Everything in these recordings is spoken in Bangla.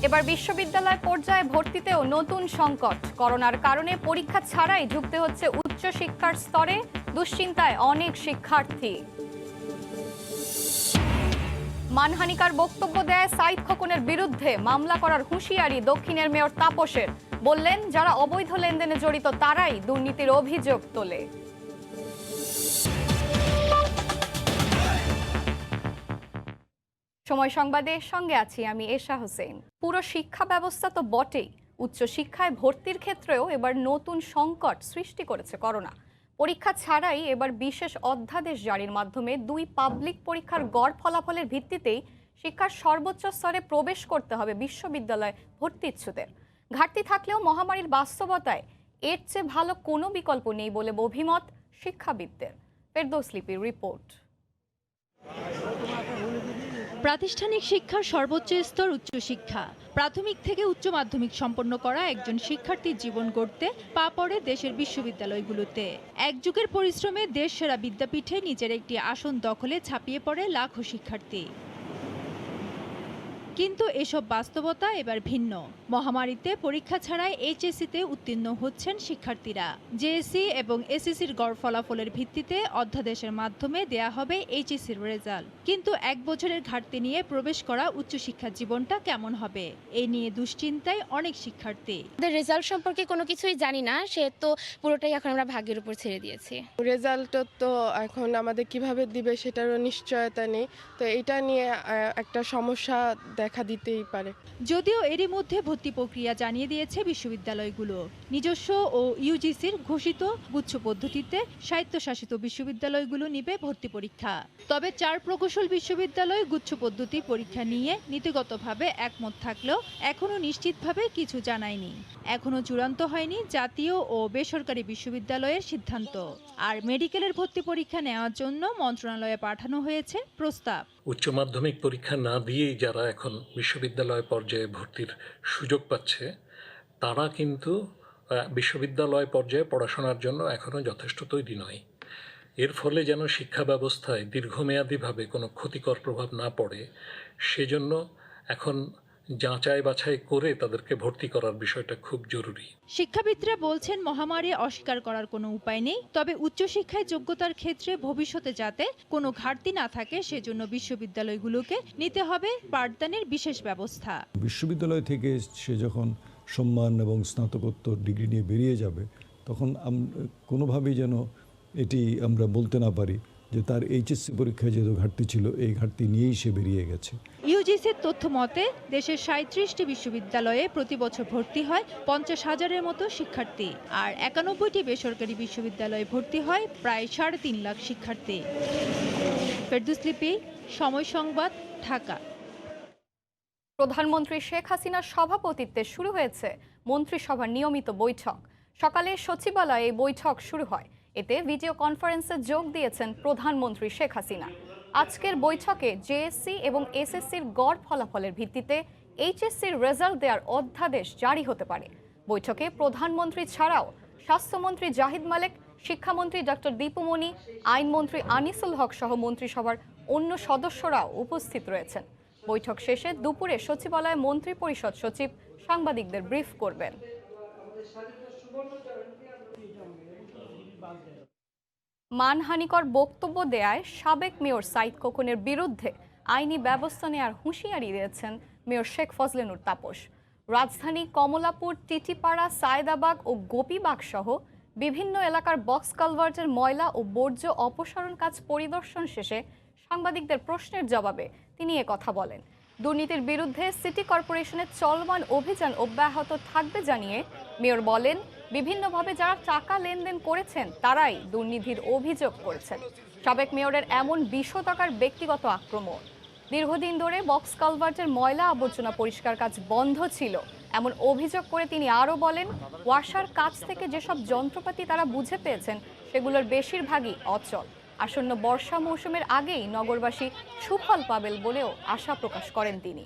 এবার বিশ্ববিদ্যালয় পর্যায়ে ভর্তিতেও নতুন সংকট। করোনার কারণে পরীক্ষা ছাড়াই ঢুকতে হচ্ছে উচ্চশিক্ষার স্তরে, দুশ্চিন্তায় অনেক শিক্ষার্থী। মানহানিকর বক্তব্য দেয় সাঈদ খোকনের বিরুদ্ধে মামলা করার হুঁশিয়ারি দক্ষিণের মেয়র তাপসের। বললেন, যারা অবৈধ লেনদেনে জড়িত তারাই দুর্নীতির অভিযোগ তোলে। সময় সংবাদের সঙ্গে আছি আমি এশা হোসেন। পুরো শিক্ষা ব্যবস্থা তো বটেই, উচ্চশিক্ষায় ভর্তির ক্ষেত্রেও এবার নতুন সংকট সৃষ্টি করেছে করোনা। পরীক্ষা ছাড়াই এবার বিশেষ অধ্যাদেশ জারির মাধ্যমে 2 পাবলিক পরীক্ষার গড় ফলাফলের ভিত্তিতেই শিক্ষার সর্বোচ্চ স্তরে প্রবেশ করতে হবে বিশ্ববিদ্যালয়ে ভর্তি ইচ্ছুদের। ঘাটতি থাকলেও মহামারীর বাস্তবতায় এর চেয়ে ভালো কোনো বিকল্প নেই বলে অভিমত শিক্ষাবিদদের। ফেরদৌস লিপির রিপোর্ট। প্রাতিষ্ঠানিক শিক্ষার সর্বোচ্চ স্তর উচ্চশিক্ষা। প্রাথমিক থেকে উচ্চ মাধ্যমিক সম্পন্ন করা একজন শিক্ষার্থীর জীবন গড়তে পা পড়ে দেশের বিশ্ববিদ্যালয়গুলোতে। এক যুগের পরিশ্রমে দেশ সেরা বিদ্যাপীঠে নিজের একটি আসন দখলে ঝাঁপিয়ে পড়ে লাখো শিক্ষার্থী। কিন্তু এসব বাস্তবতা এবার ভিন্ন। মহামারীতে পরীক্ষা ছাড়াই এইচএসসিতে উত্তীর্ণ হচ্ছেন শিক্ষার্থীরা। জেএসসি এবং এসএসসির গড় ফলাফলের ভিত্তিতে অধ্যাদেশের মাধ্যমে দেয়া হবে এইচএসসির রেজাল্ট। কিন্তু 1 বছরের ঘাটতি নিয়ে প্রবেশ করা উচ্চশিক্ষার জীবনটা কেমন হবে, এই নিয়ে দুশ্চিন্তায় অনেক শিক্ষার্থী। রেজাল্ট সম্পর্কে কোনো কিছুই জানি না, সে তো পুরোটাই এখন আমরা ভাগ্যের উপর ছেড়ে দিয়েছি। রেজাল্ট তো এখন আমাদের কিভাবে দিবে সেটারও নিশ্চয়তা নেই, তো এটা নিয়ে একটা সমস্যা দেখা দিতেই পারে। যদিও এরই মধ্যে ভর্তি প্রক্রিয়া জানিয়ে দিয়েছে বিশ্ববিদ্যালয়গুলো। নিজস্ব ও ইউজিসির ঘোষিত গুচ্ছ পদ্ধতিতে স্বায়ত্তশাসিত বিশ্ববিদ্যালয়গুলো নিবে ভর্তি পরীক্ষা। তবে 4 প্রকৌশল বিশ্ববিদ্যালয় গুচ্ছ পদ্ধতি পরীক্ষা নিয়ে নীতিগতভাবে একমত থাকলেও এখনও নিশ্চিতভাবে কিছু জানায়নি। এখনও চূড়ান্ত হয়নি জাতীয় ও বেসরকারি বিশ্ববিদ্যালয়ের সিদ্ধান্ত। আর মেডিকেলের ভর্তি পরীক্ষা নেওয়ার জন্য মন্ত্রণালয়ে পাঠানো হয়েছে প্রস্তাব। উচ্চ মাধ্যমিক পরীক্ষা না দিয়েই যারা এখন বিশ্ববিদ্যালয় পর্যায়ে ভর্তির সুযোগ পাচ্ছে, তারা কিন্তু বিশ্ববিদ্যালয় পর্যায়ে পড়াশোনার জন্য এখনও যথেষ্ট তৈরি নয়। এর ফলে যেন শিক্ষা ব্যবস্থায় দীর্ঘমেয়াদীভাবে কোনো ক্ষতিকর প্রভাব না পড়ে, সেজন্য এখন যাচাই বাছাই করে তাদেরকে ভর্তি করার বিষয়টা খুব জরুরি। শিক্ষাবিদরা বলছেন, মহামারী অস্বীকার করার কোনো উপায় নেই, তবে উচ্চশিক্ষায় যোগ্যতার ক্ষেত্রে ভবিষ্যতে যাতে কোনো ঘাটতি না থাকে সেজন্য বিশ্ববিদ্যালয়গুলোকে নিতে হবে পাঠদানের বিশেষ ব্যবস্থা। বিশ্ববিদ্যালয় থেকে সে যখন সম্মান এবং স্নাতকোত্তর ডিগ্রি নিয়ে বেরিয়ে যাবে, তখন কোনোভাবেই যেন এটি আমরা বলতে না পারি যে তার এইচএসসি পরীক্ষায় যেহেতু ঘাটতি ছিল, এই ঘাটতি নিয়েই সে বেরিয়ে গেছে। ইউজিসির তথ্য মতে দেশের 37টি বিশ্ববিদ্যালয়ে প্রতি বছর ভর্তি হয় 50,000-এর মতো শিক্ষার্থী, আর 91টি বেসরকারি বিশ্ববিদ্যালয়ে ভর্তি হয় প্রায় 3.5 লাখ শিক্ষার্থী। ফেরদৌস লিপি, সময় সংবাদ, ঢাকা। প্রধানমন্ত্রী শেখ হাসিনার সভাপতিত্বে শুরু হয়েছে মন্ত্রিসভার নিয়মিত বৈঠক। সকালে সচিবালয়ে এই বৈঠক শুরু হয়। এতে ভিডিও কনফারেন্সে যোগ দিয়েছেন প্রধানমন্ত্রী শেখ হাসিনা। আজকের বৈঠকে জেএসসি এবং এসএসসির গড় ফলাফলের ভিত্তিতে এইচএসসির রেজাল্ট দেওয়ার অধ্যাদেশ জারি হতে পারে। বৈঠকে প্রধানমন্ত্রী ছাড়াও স্বাস্থ্যমন্ত্রী জাহিদ মালেক, শিক্ষামন্ত্রী ডক্টর দীপু মনি, আইনমন্ত্রী আনিসুল হক সহ মন্ত্রিসভার অন্য সদস্যরাও উপস্থিত রয়েছেন। বৈঠক শেষে দুপুরে সচিবালয়ে মন্ত্রিপরিষদ সচিব সাংবাদিকদের ব্রিফ করবেন। মানহানিকর বক্তব্য দেয়ায় সাবেক মেয়র সাঈদ খোকনের বিরুদ্ধে আইনি ব্যবস্থা নেওয়ার হুঁশিয়ারি দিয়েছেন মেয়র শেখ ফজলে নূর তাপস। রাজধানী কমলাপুর, টিটিপাড়া, সায়েদাবাগ ও গোপীবাগ সহ বিভিন্ন এলাকার বক্স কালভার্টের ময়লা ও বর্জ্য অপসারণ কাজ পরিদর্শন শেষে সাংবাদিকদের প্রশ্নের জবাবে তিনি কথা বলেন। দুর্নীতির বিরুদ্ধে সিটি কর্পোরেশনের চলমান অভিযান অব্যাহত থাকবে জানিয়ে মেয়র বলেন, বিভিন্নভাবে যারা টাকা লেনদেন করেছেন তারাই দুর্নীতির অভিযোগ করেছেন। সাবেক মেয়রের এমন 20 টাকার ব্যক্তিগত আক্রমণ। দীর্ঘদিন ধরে বক্স কালভার্টের ময়লা আবর্জনা পরিষ্কার কাজ বন্ধ ছিল এমন অভিযোগ করে তিনি আরও বলেন, ওয়াসার কাছ থেকে যেসব যন্ত্রপাতি তারা বুঝে পেয়েছেন সেগুলোর বেশিরভাগই অচল। আসন্ন বর্ষা মৌসুমের আগেই নগরবাসী সুফল পাবেন বলেও আশা প্রকাশ করেন তিনি।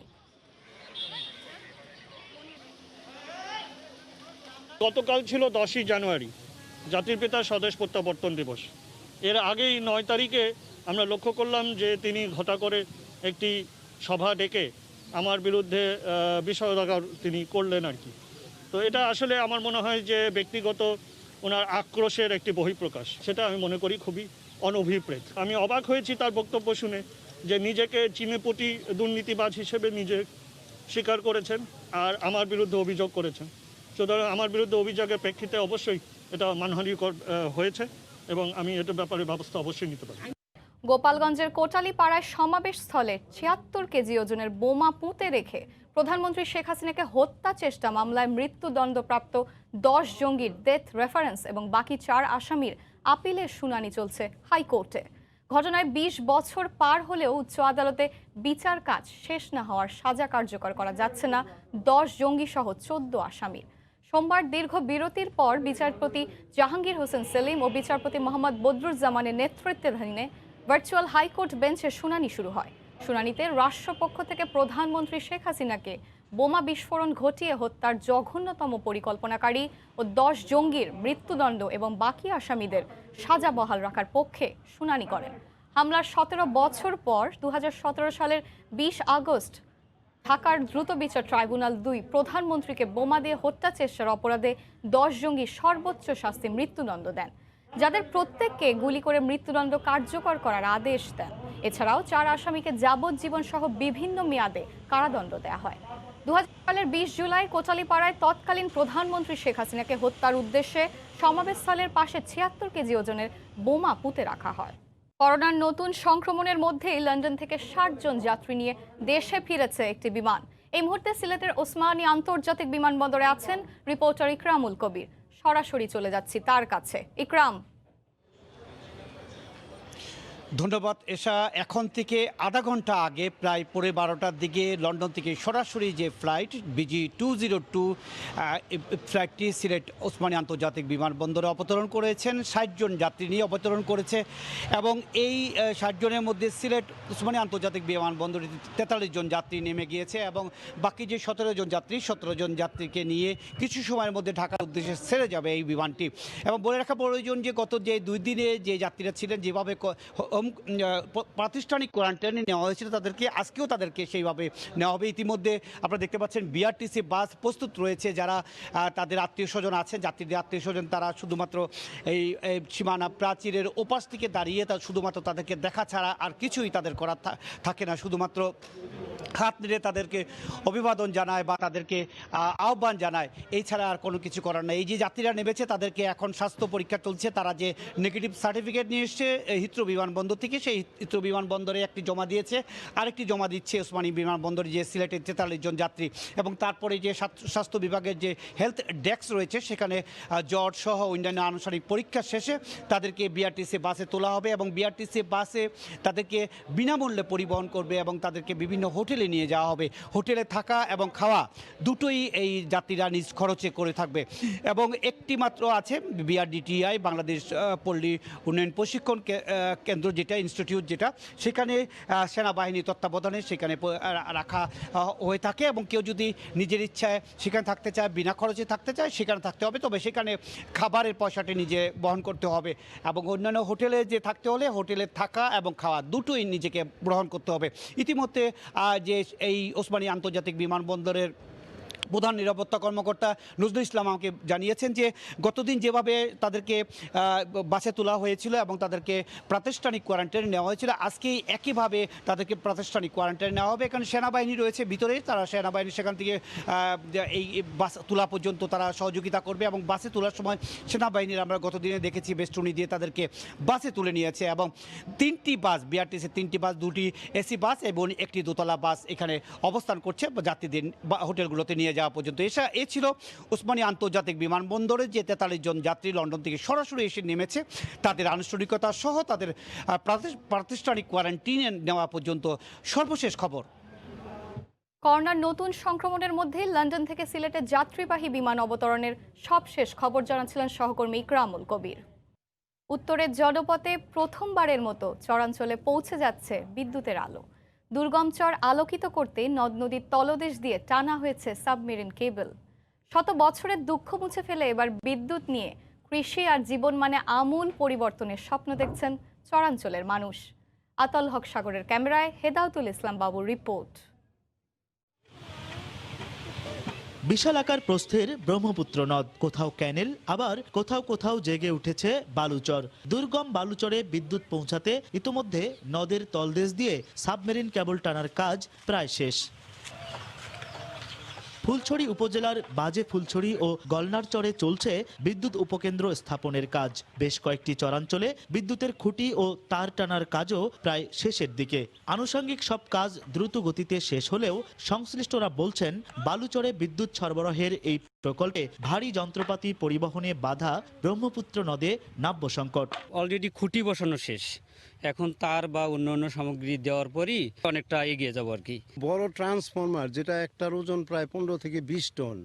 গতকাল ছিল 10ই জানুয়ারি, জাতির পিতার স্বদেশ প্রত্যাবর্তন দিবস। এর আগেই 9 তারিখে আমরা লক্ষ্য করলাম যে তিনি ঘটা করে একটি সভা ডেকে আমার বিরুদ্ধে বিষোদ্গার তিনি করলেন আর কি। তো এটা আসলে আমার মনে হয় যে ব্যক্তিগত ওনার আক্রোশের একটি বহিঃপ্রকাশ, সেটা আমি মনে করি খুবই অনভিপ্রেত। আমি অবাক হয়েছি তার বক্তব্য শুনে যে নিজেকে চিমেপটি দুর্নীতিবাজ হিসেবে নিজে স্বীকার করেছেন আর আমার বিরুদ্ধে অভিযোগ করেছেন। সুতরাং আমার বিরুদ্ধে অভিযোগের প্রেক্ষিতে অবশ্যই এটা মানহানিকর হয়েছে এবং আমি এটার ব্যাপারে ব্যবস্থা অবশ্যই নিতে পারি। গোপালগঞ্জের কোটালীপাড়ায় সমাবেশ স্থলে ৭৬ কেজি ওজনের বোমা পুঁতে রেখে প্রধানমন্ত্রী শেখ হাসিনাকে হত্যা চেষ্টা মামলায় মৃত্যুদণ্ডপ্রাপ্ত ১০ জঙ্গির ডেথ রেফারেন্স এবং বাকি ৪ আসামির আপিলের শুনানি চলছে হাইকোর্টে। ঘটনায় ২০ বছর পার হলেও উচ্চ আদালতে বিচার কাজ শেষ না হওয়ার সাজা কার্যকর করা যাচ্ছে না ১০ জঙ্গি সহ ১৪ আসামির। সোমবার দীর্ঘ বিরতির পর বিচারপতি জাহাঙ্গীর হোসেন সেলিম ও বিচারপতি মোহাম্মদ বদরুজ্জামানের নেতৃত্বাধীনে ভার্চুয়াল হাইকোর্ট বেঞ্চে শুনানি শুরু হয়। শুনানিতে রাষ্ট্রপক্ষ থেকে প্রধানমন্ত্রী শেখ হাসিনাকে বোমা বিস্ফোরণ ঘটিয়ে হত্যার জঘন্যতম পরিকল্পনাকারী ও ১০ জঙ্গির মৃত্যুদণ্ড এবং বাকি আসামিদের সাজা বহাল রাখার পক্ষে শুনানি করেন। হামলার ১৭ বছর পর ২০১৭ সালের ২০ আগস্ট ঢাকার দ্রুত বিচার ট্রাইব্যুনাল ২ প্রধানমন্ত্রীকে বোমা দিয়ে হত্যা চেষ্টার অপরাধে ১০ জঙ্গি সর্বোচ্চ শাস্তি মৃত্যুদণ্ড দেন, যাদের প্রত্যেককে গুলি করে মৃত্যুদণ্ড কার্যকর করার আদেশ দেন। এছাড়াও ৪ আসামিকে যাবজ্জীবন সহ বিভিন্ন মেয়াদে কারাদণ্ড দেওয়া হয়। ২০০০ সালের ২০ জুলাই কোটালীপাড়ায় তৎকালীন প্রধানমন্ত্রী শেখ হাসিনাকে হত্যার উদ্দেশ্যে সমাবেশস্থলের পাশে ৭৬ কেজি ওজনের বোমা পুঁতে রাখা হয়। করোনার নতুন সংক্রমণের মধ্যেই লন্ডন থেকে ৬০ জন যাত্রী নিয়ে দেশে ফিরেছে একটি বিমান। এই মুহূর্তে সিলেটের ওসমানী আন্তর্জাতিক বিমানবন্দরে আছেন রিপোর্টার ইকরামুল কবির। সরাসরি চলে যাচ্ছি তার কাছে। ইকরাম, ধন্যবাদ এশা। এখন থেকে আধা ঘন্টা আগে প্রায় 12:30টার দিকে লন্ডন থেকে সরাসরি যে ফ্লাইট BG202 ফ্লাইটটি সিলেট ওসমানী আন্তর্জাতিক বিমানবন্দরে অবতরণ করেছেন। ৬০ জন যাত্রী নিয়ে অবতরণ করেছে এবং এই ৬০ জনের মধ্যে সিলেট ওসমানী আন্তর্জাতিক বিমানবন্দরে ৪৩ জন যাত্রী নেমে গিয়েছে এবং বাকি যে ১৭ জন যাত্রীকে নিয়ে কিছু সময়ের মধ্যে ঢাকার উদ্দেশ্যে ছেড়ে যাবে এই বিমানটি। এবং বলে রাখা প্রয়োজন যে গত যে ২ দিনে যে যাত্রীরা ছিলেন, যেভাবে প্রাতিষ্ঠানিক কোয়ারেন্টাইনে নেওয়া হয়েছিল, আজকেও তাদেরকে সেইভাবে নেওয়া হবে। ইতিমধ্যে আপনারা দেখতে পাচ্ছেন BRTC বাস প্রস্তুত রয়েছে। যারা তাদের আত্মীয় স্বজন আছেন, যাত্রীদের আত্মীয় স্বজন, তারা শুধুমাত্র এই সীমানা প্রাচীরের ওপাশ থেকে দাঁড়িয়ে শুধুমাত্র তাদেরকে দেখা ছাড়া আর কিছুই তাদের করার থাকে না। শুধুমাত্র হাত নেড়ে তাদেরকে অভিবাদন জানায় বা তাদেরকে আহ্বান জানায়, এই ছাড়া আর কোনো কিছু করার নাই। এই যে যাত্রীরা নেমেছে তাদেরকে এখন স্বাস্থ্য পরীক্ষা চলছে। তারা যে নেগেটিভ সার্টিফিকেট নিয়ে এসছে হিথ্রো বিমানবন্দর থেকে, সেই হিথ্রো বিমানবন্দরে একটি জমা দিয়েছে, আরেকটি জমা দিচ্ছে ওসমানী বিমানবন্দরে যে সিলেটের ৪৩ জন যাত্রী। এবং তারপরে যে স্বাস্থ্য বিভাগের যে হেলথ ডেস্ক রয়েছে, সেখানে জ্বর সহ অন্যান্য আনুষ্ঠানিক পরীক্ষা শেষে তাদেরকে BRTC বাসে তোলা হবে এবং BRTC বাসে তাদেরকে বিনামূল্যে পরিবহন করবে এবং তাদেরকে বিভিন্ন হোটেলে নিয়ে যাওয়া হবে। হোটেলে থাকা এবং খাওয়া দুটোই এই যাত্রীরা নিজ খরচে করে থাকবে। এবং একটি মাত্র আছে BRDTI, বাংলাদেশ পল্লী উন্নয়ন প্রশিক্ষণ কেন্দ্র, যেটা ইনস্টিটিউট, যেটা সেখানে সেনাবাহিনীর তত্ত্বাবধানে সেখানে রাখা হয়ে থাকে এবং কেউ যদি নিজের ইচ্ছায় সেখানে থাকতে চায়, বিনা খরচে থাকতে চায়, সেখানে থাকতে হবে। তবে সেখানে খাবারের পয়সাটি নিজে বহন করতে হবে এবং অন্যান্য হোটেলে যে থাকতে হলে হোটেলে থাকা এবং খাওয়া দুটোই নিজেকে গ্রহণ করতে হবে। ইতিমধ্যে যে এই ওসমানী আন্তর্জাতিক বিমানবন্দরের প্রধান নিরাপত্তা কর্মকর্তা নজরুল ইসলাম আমাকে জানিয়েছেন যে গতদিন যেভাবে তাদেরকে বাসে তোলা হয়েছিল এবং তাদেরকে প্রাতিষ্ঠানিক কোয়ারেন্টাইনে নেওয়া হয়েছিল, আজকে একইভাবে তাদেরকে প্রাতিষ্ঠানিক কোয়ারেন্টাইনে নেওয়া হবে। এখানে সেনাবাহিনী রয়েছে ভিতরে, তারা সেনাবাহিনী সেখান থেকে এই বাস তোলা পর্যন্ত তারা সহযোগিতা করবে এবং বাসে তোলার সময় সেনাবাহিনীর আমরা গতদিনে দেখেছি বেষ্টনী দিয়ে তাদেরকে বাসে তুলে নিয়েছে। এবং 3টি বাস, BRTC 3টি বাস, 2টি AC বাস এবং একটি দোতলা বাস এখানে অবস্থান করছে যাত্রীদের হোটেলগুলোতে নিয়ে যাওয়া পর্যন্ত। এ ছিল ওসমানী আন্তর্জাতিক বিমানবন্দরে যে ৪৩ জন যাত্রী লন্ডন থেকে সরাসরি এসে নেমেছে, তাদের আনুষ্ঠানিকতা সহ তাদের প্রাতিষ্ঠানিক কোয়ারেন্টাইনে নেওয়া পর্যন্ত সর্বশেষ খবর। করোনার নতুন সংক্রমণের মধ্যে লন্ডন থেকে সিলেটে যাত্রীবাহী বিমান অবতরণের সবশেষ খবর জানাচ্ছিলেন সহকর্মী ইকরামুল কবির। উত্তরের জনপথে প্রথমবারের মতো চরাঞ্চলে পৌঁছে যাচ্ছে বিদ্যুতের আলো। দুর্গম চর আলোকিত করতে নদ নদীর তলদেশ দিয়ে টানা হয়েছে সাবমেরিন কেবল। শত বছরের দুঃখ মুছে ফেলে এবার বিদ্যুৎ নিয়ে কৃষি আর জীবনমানে আমূল পরিবর্তনের স্বপ্ন দেখছেন চরাঞ্চলের মানুষ। আতাল হক সাগরের ক্যামেরায় হেদায়েতুল ইসলাম বাবুর রিপোর্ট। বিশালাকার প্রস্থের ব্রহ্মপুত্র নদ, কোথাও ক্যানেল, আবার কোথাও কোথাও জেগে উঠেছে বালুচর। দুর্গম বালুচরে বিদ্যুৎ পৌঁছাতে ইতোমধ্যে নদের তলদেশ দিয়ে সাবমেরিন কেবল টানার কাজ প্রায় শেষ। ফুলছড়ি উপজেলার বাজে ফুলছড়ি ও গলনারচরে চলছে বিদ্যুৎ উপকেন্দ্র স্থাপনের কাজ। বেশ কয়েকটি চরাঞ্চলে বিদ্যুতের খুঁটি ও তার টানার কাজও প্রায় শেষের দিকে। আনুষঙ্গিক সব কাজ দ্রুত গতিতে শেষ হলেও সংশ্লিষ্টরা বলছেন বালুচরে বিদ্যুৎ সরবরাহের এই প্রকল্পে ভারী যন্ত্রপাতি পরিবহনে বাধা ব্রহ্মপুত্র নদে নাব্য সংকট। অলরেডি খুঁটি বসানো শেষ, এখন তার বা অন্যান্য সামগ্রী দেওয়ার পরই অনেকটা এগিয়ে যাবো আর কি। বড় ট্রান্সফরমার যেটা একটার ওজন প্রায় 15 থেকে 20 টন,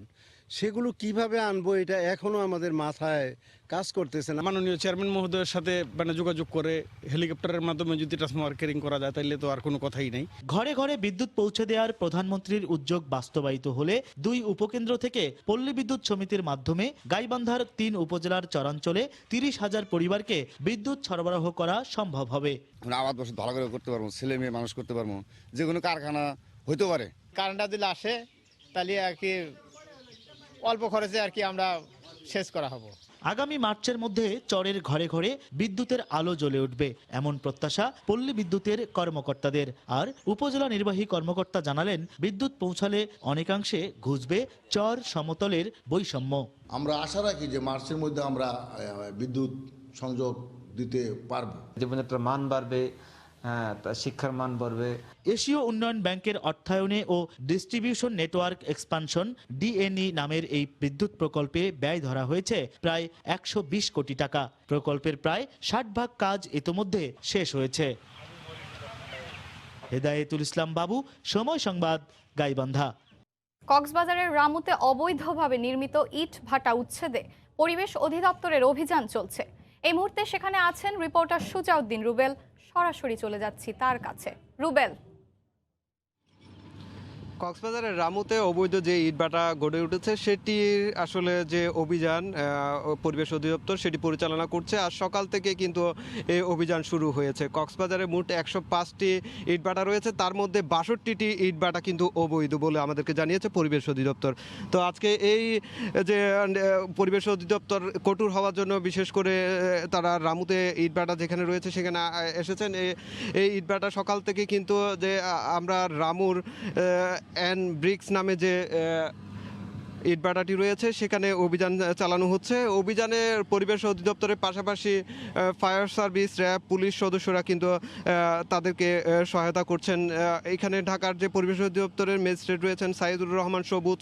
সেগুলো কিভাবে আনবো এটা এখনো আমাদের মাথায় কাজ করতেছে না। মাননীয় চেয়ারম্যান মহোদয়ের সাথে যোগাযোগ করে হেলিকপ্টারের মাধ্যমে যদি ট্রান্সফরমার ক্যারিং করা যায় তাহলে তো আর কোনো কথাই নেই। ঘরে ঘরে বিদ্যুৎ পৌঁছে দেওয়ার প্রধানমন্ত্রীর উদ্যোগ বাস্তবায়িত হলে 2 উপকেন্দ্র থেকে পল্লী বিদ্যুৎ সমিতির মাধ্যমে গাইবান্ধার 3 উপজেলার চরাঞ্চলে 30,000 পরিবারকে বিদ্যুৎ সরবরাহ করা সম্ভব হবে। আবাদ বসত ভালো করে করতে পারবো, ছেলে মেয়ে মানুষ করতে পারবো, যে কোনো কারখানা হইতে পারে। কারেন্টটা দিলে আসে তাহলে আর কি অল্প খরচে আর কি আমরা শেষ করা হবো। আগামী মার্চের মধ্যে চরের ঘরে ঘরে বিদ্যুতের আলো জ্বলে উঠবে এমন প্রত্যাশা পল্লী বিদ্যুতের কর্মকর্তাদের। আর উপজেলা নির্বাহী কর্মকর্তা জানালেন, বিদ্যুৎ পৌঁছালে অনেকাংশে ঘুচবে চর সমতলের বৈষম্য। আমরা আশা রাখি যে মার্চের মধ্যে আমরা বিদ্যুৎ সংযোগ দিতে পারবো। জীবনযাত্রার মান বাড়বে, শিক্ষার মান বাড়বে। এশীয় উন্নয়ন ব্যাংকের অর্থায়নে ও ডিস্ট্রিবিউশন নেটওয়ার্ক এক্সপানশন ডিএনই নামের এই বিদ্যুৎ প্রকল্পে ব্যয় ধরা হয়েছে প্রায় 120 কোটি টাকা। প্রকল্পের প্রায় 60% কাজ ইতোমধ্যে শেষ হয়েছে। হেদায়েতুল ইসলাম বাবু, সময় সংবাদ, গাইবান্ধা। কক্সবাজারের রামুতে অবৈধভাবে নির্মিত ইট ভাটা উচ্ছেদে পরিবেশ অধিদপ্তরের অভিযান চলছে। এই মুহূর্তে সেখানে আছেন রিপোর্টার সুজাউদ্দিন রুবেল। সরাসরি চলে যাচ্ছি তার কাছে। রুবেল, কক্সবাজারের রামুতে অবৈধ যে ইটভাটা গড়ে উঠেছে সেটির আসলে যে অভিযান পরিবেশ অধিদপ্তর সেটি পরিচালনা করছে। আর সকাল থেকে কিন্তু এই অভিযান শুরু হয়েছে। কক্সবাজারে মোট 105টি ইটভাটা রয়েছে, তার মধ্যে 62টি ইটভাটা কিন্তু অবৈধ বলে আমাদেরকে জানিয়েছে পরিবেশ অধিদপ্তর। তো আজকে এই যে পরিবেশ অধিদপ্তর কঠোর হওয়ার জন্য বিশেষ করে তারা রামুতে ইটভাটা যেখানে রয়েছে সেখানে এসেছেন। এই ইটভাটা সকাল থেকে কিন্তু যে আমরা রামুর ব্রিক্স নামে যে ইটভাটাটি রয়েছে সেখানে অভিযান চালানো হচ্ছে। অভিযানে পরিবেশ অধিদপ্তরের পাশাপাশি ফায়ার সার্ভিস, র্যাব, পুলিশ সদস্যরা কিন্তু তাদেরকে সহায়তা করছেন। এখানে ঢাকার যে পরিবেশ অধিদপ্তরের ম্যাজিস্ট্রেট রয়েছেন সাইদুর রহমান সবুজ,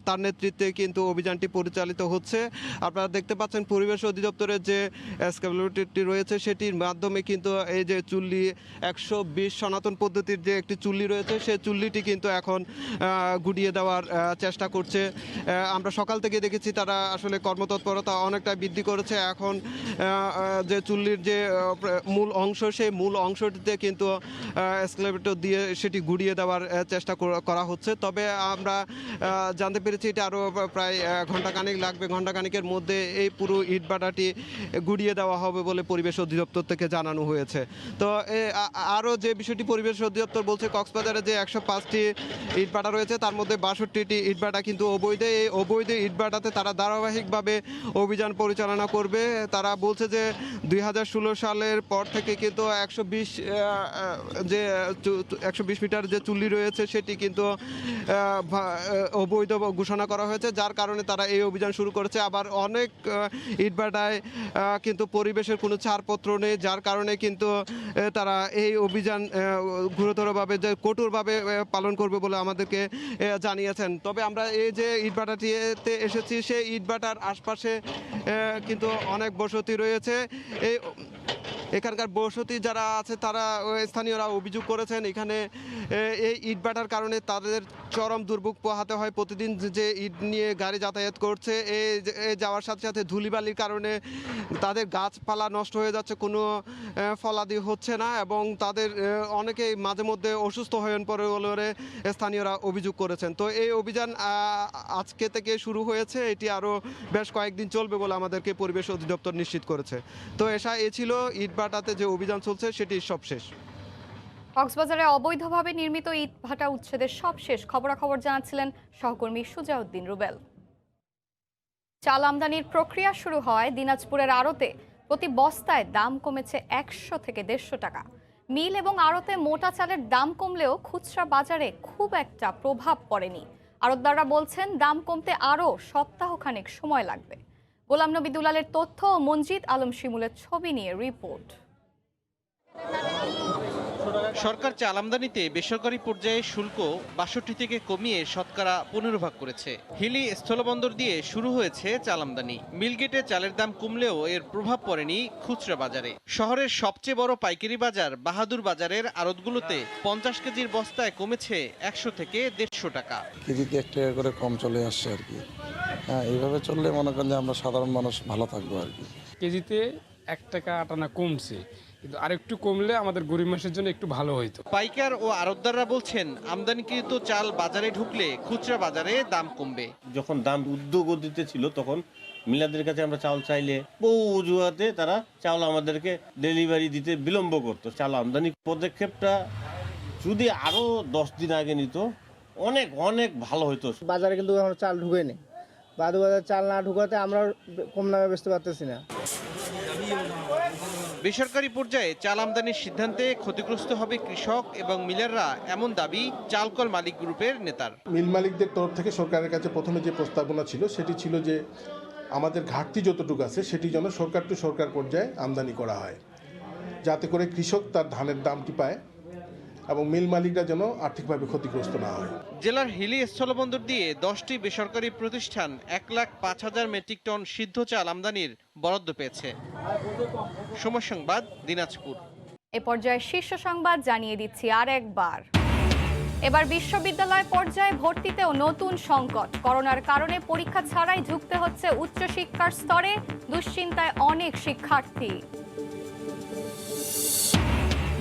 তার নেতৃত্বে কিন্তু অভিযানটি পরিচালিত হচ্ছে। আপনারা দেখতে পাচ্ছেন পরিবেশ অধিদপ্তরের যে এক্সকাভেটরটি রয়েছে সেটির মাধ্যমে কিন্তু এই যে চুল্লি 120 সনাতন পদ্ধতির যে একটি চুল্লি রয়েছে সেই চুল্লিটি কিন্তু এখন গুড়িয়ে দেওয়ার চেষ্টা করছে। আমরা সকাল থেকে দেখেছি তারা আসলে কর্মতৎপরতা অনেকটা বৃদ্ধি করেছে। এখন যে চুল্লির যে মূল অংশ সেই মূল অংশটিতে কিন্তু এক্সকাভেটর দিয়ে সেটি গুড়িয়ে দেওয়ার চেষ্টা করা হচ্ছে। তবে আমরা জানতে পেরেছি এটা আরও প্রায় ঘণ্টাখানেক লাগবে। ঘণ্টাখানেকের মধ্যে এই পুরো ইটভাটাটি গুড়িয়ে দেওয়া হবে বলে পরিবেশ অধিদপ্তর থেকে জানানো হয়েছে। তো আরও যে বিষয়টি পরিবেশ অধিদপ্তর বলছে, কক্সবাজারে যে 105টি ইটভাটা রয়েছে তার মধ্যে 62টি ইটভাটা কিন্তু অবৈধ। এই অবৈধ ইটভাটাতে তারা ধারাবাহিকভাবে অভিযান পরিচালনা করবে। তারা বলছে যে 2016 সালের পর থেকে কিন্তু 120 মিটার যে চুল্লি রয়েছে সেটি কিন্তু অবৈধ ঘোষণা করা হয়েছে, যার কারণে তারা এই অভিযান শুরু করেছে। আবার অনেক ইটভাটায় কিন্তু পরিবেশের কোনো ছাড়পত্র নেই, যার কারণে কিন্তু তারা এই অভিযান গুরুতরভাবে যে কঠোরভাবে পালন করবে বলে আমাদেরকে জানিয়েছেন। তবে আমরা এই যে ইটভাটাটিতে এসেছি সেই ইটভাটার আশপাশে কিন্তু অনেক বসতি রয়েছে। এখানকার বসতি যারা আছে তারা স্থানীয়রা অভিযোগ করেছেন এখানে এই ইটভাটার কারণে তাদের চরম দুর্ভোগ পোহাতে হয়। প্রতিদিন যে ইট নিয়ে গাড়ি যাতায়াত করছে এই যাওয়ার সাথে সাথে ধুলিবালির কারণে তাদের গাছপালা নষ্ট হয়ে যাচ্ছে, কোনো ফলাদি হচ্ছে না এবং তাদের অনেকেই মাঝে মধ্যে অসুস্থ হয়ে পড়ে বলে স্থানীয়রা অভিযোগ করেছেন। তো এই অভিযান আজকে থেকে শুরু হয়েছে, এটি আরও বেশ কয়েকদিন চলবে বলে আমাদেরকে পরিবেশ অধিদপ্তর নিশ্চিত করেছে। তো এ ছিল ইটভাটাতে যে অভিযান চলছে সেটি সব শেষ। কক্সবাজারে অবৈধভাবে নির্মিত ইটভাটা উচ্ছেদের সবশেষ খবরাখবর জানাচ্ছিলেন সহকর্মী সুজাউদ্দিন রুবেল। চাল আমদানির প্রক্রিয়া শুরু হয় দিনাজপুরের আড়তে। প্রতি বস্তায় দাম কমেছে 100 থেকে 150 টাকা। মিল এবং আড়তে মোটা চালের দাম কমলেও খুচরা বাজারে খুব একটা প্রভাব পড়েনি। আড়তদাররা বলছেন দাম কমতে আরও সপ্তাহখানেক সময় লাগবে। গোলাম নবী দুলালের তথ্য ও মনজিদ আলম শিমুলের ছবি নিয়ে রিপোর্ট। সরকার চাল আমদানিতে বেসরকারি পর্যায়ে শুল্ক ৬২ থেকে কমিয়ে শতকরা ১৫ ভাগ করেছে। হিলি স্থলবন্দর দিয়ে শুরু হয়েছে চাল আমদানি। মিলগেটে চালের দাম কমলেও এর প্রভাব পড়েনি খুচরা বাজারে। শহরের সবচেয়ে বড় পাইকারি বাজার বাহাদুর বাজারের আড়তগুলোতে 50 কেজির বস্তায় কমেছে 100 থেকে 150 টাকা। কেজিতে 1 টাকা করে কম চলে আসছে আর কি। হ্যাঁ, এইভাবে চললে মনে করেন যে আমরা সাধারণ মানুষ ভালো থাকবো আর কি। কেজিতে 1 টাকা 8 আনা কমছে, কিন্তু আরেকটু কমলে আমাদের গরিব মানুষের জন্য একটু ভালো হইতো। পাইকার ও আড়তদাররা বলছেন আমদানিকৃত চাল বাজারে ঢুকলে খুচরা বাজারে দাম কমবে। যখন দাম ঊর্ধ্বগতিতে ছিল তখন মিলাদের কাছে আমরা চাল চাইলে বহু অজুহাতে তারা চাল আমাদেরকে ডেলিভারি দিতে বিলম্ব করতো। চাল আমদানি পদক্ষেপটা যদি আরও 10 দিন আগে নিত অনেক অনেক ভালো হতো। বাজারে কিন্তু এখন চাল ঢুকে নেই, বাজারে চাল না ঢুকাতে আমরা কম দামে বেচতে পারতেছি না। বেসরকারি পর্যায়ে চাল আমদানির সিদ্ধান্তে ক্ষতিগ্রস্ত হবে কৃষক এবং মিলাররা, এমন দাবি চালকল মালিক গ্রুপের নেতার। মিল মালিকদের তরফ থেকে সরকারের কাছে প্রথমে যে প্রস্তাবনা ছিল সেটি ছিল যে আমাদের ঘাটতি যতটুকু আছে সেটি যেন সরকার টু সরকার পর্যায়ে আমদানি করা হয়, যাতে করে কৃষক তার ধানের দামটি পায় এবং মিল মালিকরা যেন আর্থিকভাবে ক্ষতিগ্রস্ত না হয়। জেলার হিলি স্থলবন্দর দিয়ে 10টি বেসরকারি প্রতিষ্ঠান 1,05,000 মেট্রিক টন সিদ্ধ চাল আমদানির বরাদ্দ পেয়েছে। সময় সংবাদ, দিনাজপুর। এ পর্যায়ে শীর্ষ সংবাদ জানিয়ে দিচ্ছি আর একবার। এবার বিশ্ববিদ্যালয় পর্যায়ে ভর্তিতেও নতুন সংকট। করোনার কারণে পরীক্ষা ছাড়াই ঢুকতে হচ্ছে উচ্চশিক্ষার স্তরে। দুশ্চিন্তায় অনেক শিক্ষার্থী।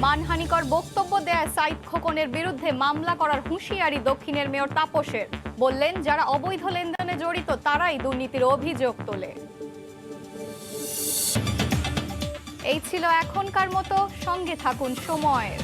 মানহানিকর বক্তব্য দেয় সাইদ খোকনের বিরুদ্ধে মামলা করার হুঁশিয়ারি দক্ষিণের মেয়র তাপসের। বললেন, যারা অবৈধ লেনদেনে জড়িত তারাই দুর্নীতির অভিযোগ তোলে। এই ছিল এখনকার মতো, সঙ্গে থাকুন সময়ের।